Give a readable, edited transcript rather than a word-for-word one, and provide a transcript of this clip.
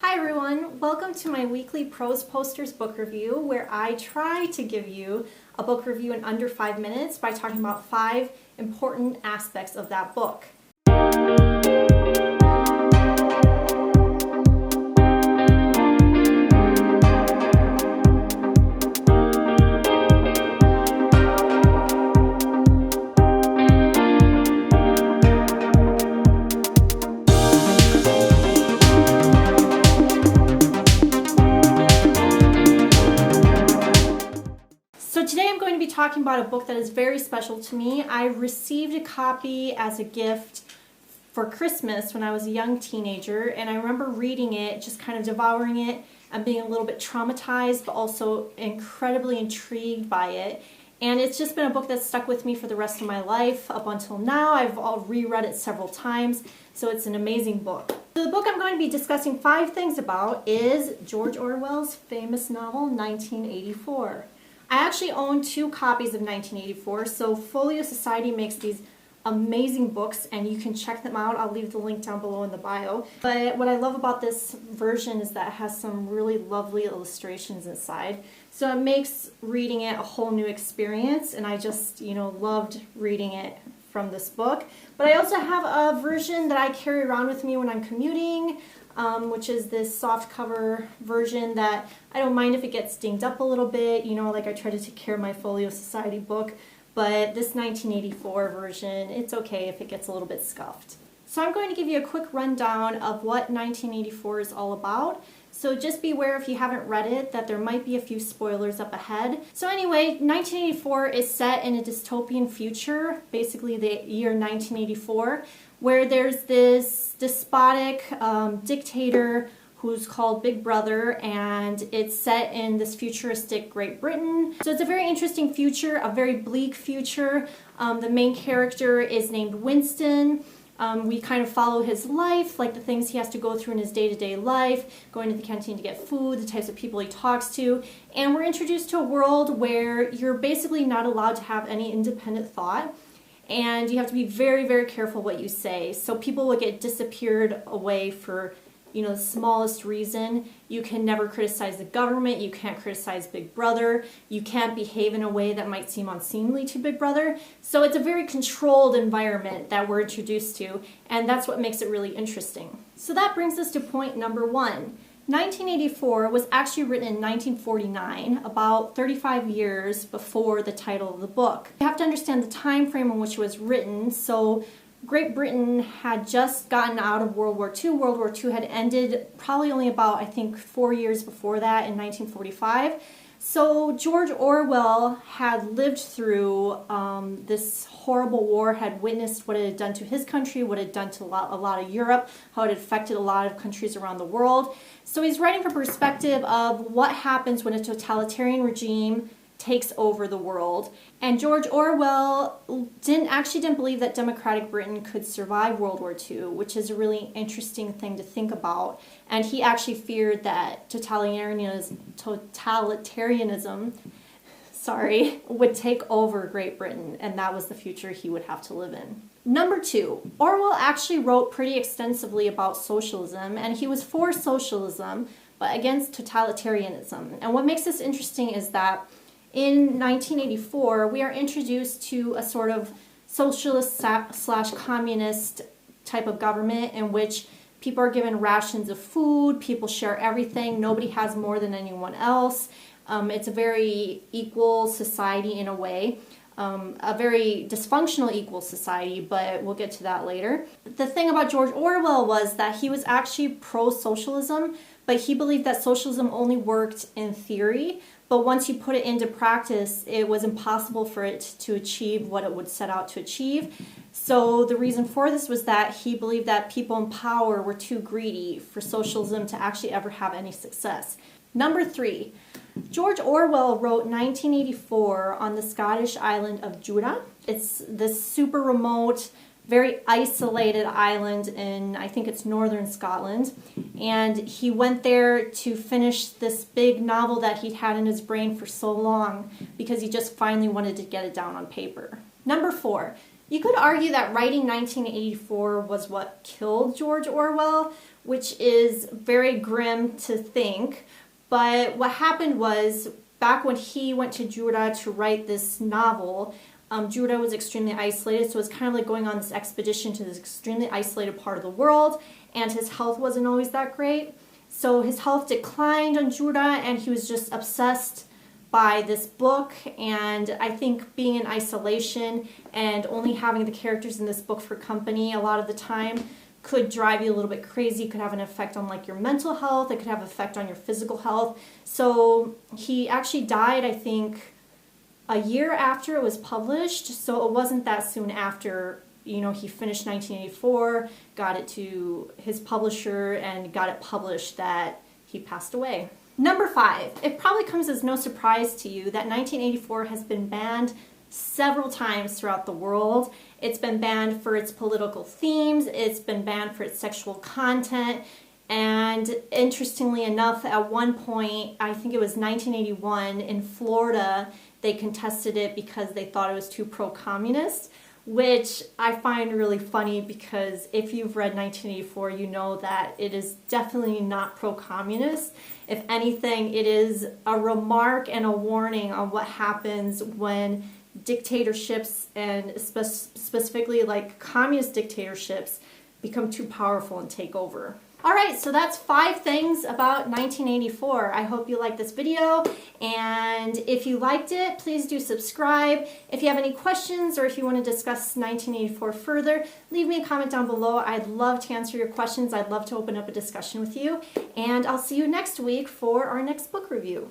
Hi everyone, welcome to my weekly Proseposters book review where I try to give you a book review in under 5 minutes by talking about 5 important aspects of that book. So today I'm going to be talking about a book that is very special to me. I received a copy as a gift for Christmas when I was a young teenager, and I remember reading it, just kind of devouring it and being a little bit traumatized, but also incredibly intrigued by it. And it's just been a book that's stuck with me for the rest of my life up until now. I've reread it several times, so it's an amazing book. So the book I'm going to be discussing 5 things about is George Orwell's famous novel 1984. I actually own 2 copies of 1984, so Folio Society makes these amazing books and you can check them out. I'll leave the link down below in the bio. But what I love about this version is that it has some really lovely illustrations inside. So it makes reading it a whole new experience, and I just, loved reading it from this book. But I also have a version that I carry around with me when I'm commuting, which is this soft cover version that I don't mind if it gets dinged up a little bit, like I try to take care of my Folio Society book, but this 1984 version, it's okay if it gets a little bit scuffed. So I'm going to give you a quick rundown of what 1984 is all about. So just beware if you haven't read it that there might be a few spoilers up ahead. So anyway, 1984 is set in a dystopian future, basically the year 1984, where there's this despotic dictator who's called Big Brother, and it's set in this futuristic Great Britain. So it's a very interesting future, a very bleak future. The main character is named Winston. We kind of follow his life, like the things he has to go through in his day-to-day life, going to the canteen to get food, the types of people he talks to, and we're introduced to a world where you're basically not allowed to have any independent thought, and you have to be very, very careful what you say. So people will get disappeared away for the smallest reason. You can never criticize the government, you can't criticize Big Brother, you can't behave in a way that might seem unseemly to Big Brother. So it's a very controlled environment that we're introduced to, and that's what makes it really interesting. So that brings us to point number 1. 1984 was actually written in 1949, about 35 years before the title of the book. You have to understand the time frame in which it was written. So Great Britain had just gotten out of World War II. World War II had ended probably only about, I think, 4 years before that in 1945. So George Orwell had lived through this horrible war, had witnessed what it had done to his country, what it had done to a lot of Europe, how it had affected a lot of countries around the world. So he's writing from a perspective of what happens when a totalitarian regime takes over the world. And George Orwell didn't believe that democratic Britain could survive World War II, which is a really interesting thing to think about. And he actually feared that totalitarianism would take over Great Britain, and that was the future he would have to live in. Number 2, Orwell actually wrote pretty extensively about socialism, and he was for socialism, but against totalitarianism. And what makes this interesting is that in 1984, we are introduced to a sort of socialist / communist type of government in which people are given rations of food, people share everything, nobody has more than anyone else. It's a very equal society in a way, a very dysfunctional equal society, but we'll get to that later. The thing about George Orwell was that he was actually pro-socialism, but he believed that socialism only worked in theory. But once you put it into practice, it was impossible for it to achieve what it would set out to achieve. So the reason for this was that he believed that people in power were too greedy for socialism to actually ever have any success. Number 3, George Orwell wrote 1984 on the Scottish island of Jura. It's this super remote, very isolated island in, I think it's northern Scotland, and he went there to finish this big novel that he'd had in his brain for so long because he just finally wanted to get it down on paper. Number 4, you could argue that writing 1984 was what killed George Orwell. which is very grim to think. But what happened was, back when he went to Jura to write this novel, Jura was extremely isolated, so it was kind of like going on this expedition to this extremely isolated part of the world, and his health wasn't always that great. So his health declined on Jura, and he was just obsessed by this book. And I think being in isolation and only having the characters in this book for company a lot of the time could drive you a little bit crazy. It could have an effect on like your mental health. It could have an effect on your physical health. So he actually died, I think, a year after it was published. So it wasn't that soon after, you know, he finished 1984, got it to his publisher, and got it published, that he passed away. Number 5. It probably comes as no surprise to you that 1984 has been banned several times throughout the world. It's been banned for its political themes, it's been banned for its sexual content, and interestingly enough, at one point, I think it was 1981, in Florida, they contested it because they thought it was too pro-communist, which I find really funny, because if you've read 1984, you know that it is definitely not pro-communist. If anything, it is a remark and a warning on what happens when dictatorships, and specifically like communist dictatorships, become too powerful and take over. Alright, so that's 5 things about 1984. I hope you liked this video, and if you liked it, please do subscribe. If you have any questions, or if you want to discuss 1984 further, leave me a comment down below. I'd love to answer your questions. I'd love to open up a discussion with you, and I'll see you next week for our next book review.